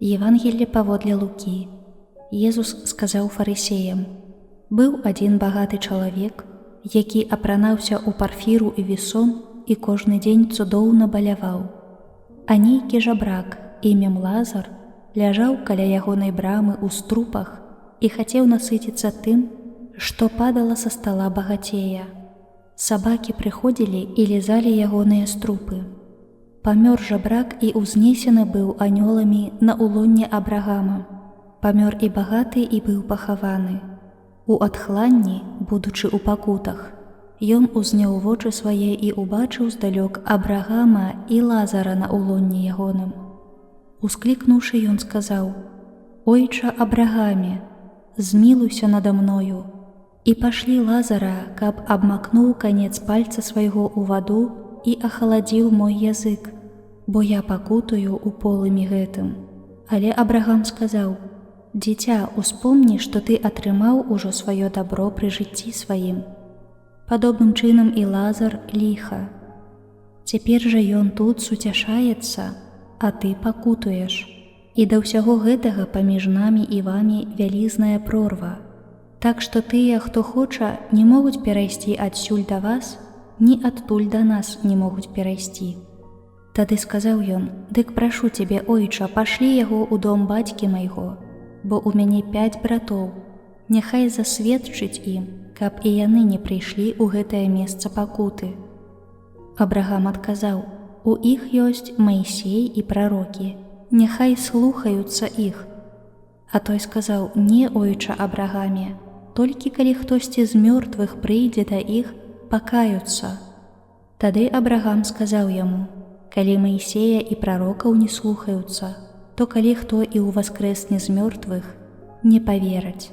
Евангелле паводле Лукі. Езус сказаў фарысеям: «Быў адзін багаты чалавек, які апранаўся ў парфіру і вісон і кожны дзень цудоўна баляваў. А нейкі жабрак імем Лазар ляжаў каля ягонай брамы ў струпах і хацеў насыціцца тым, што падала са стала багацея. Сабакі прыходзілі і лізалі ягоныя струпы. Памёр жабрак і ўзнесены быў анёламі на улонне Абрагама. Памёр і багаты і быў пахаваны. У адхланні, будучы ў пакутах, ён узнеў вочы свае і ўбачыў здалёк Абрагама і Лазара на улонне ягоным. Усклікнуўшы, ён сказаў: «Ойча Абрагаме, змілуйся нада мною, і пашлі Лазара, каб абмакнуў канец пальца свайго ў ваду і ахаладзіў мой язык, бо я пакутую ў полымі гэтым». Але Абрагам сказаў: «Дзіця, успомні, што ты атрымаў ужо сваё дабро пры жыцці сваім. Падобным чынам і Лазар ліха. Цяпер жа ён тут суцяшаецца, а ты пакутуеш. І да ўсяго гэтага паміж намі і вамі вялізная прорва. Так што тыя, хто хоча, не могуць перайсці адсюль да вас, ні адтуль да нас не могуць перайсці». Тады сказаў ён: «Дык прашу цябе, ойча, пашлі яго ў дом бацькі майго, бо ў мяне 5 братоў, няхай засведчыць ім, каб і яны не прыйшлі ў гэтае месца пакуты». Абрагам адказаў: «У іх ёсць Маісей і прарокі, няхай слухаюцца іх». А той сказаў: «Не, ойча Абрагаме, толькі калі хтосьці з мёртвых прыйдзе да іх, пакаюцца». Тады Абрагам сказаў яму: «Калі Маісея і прарокаў не слухаюцца, то калі хто і ўваскрэсне з мёртвых, не павераць».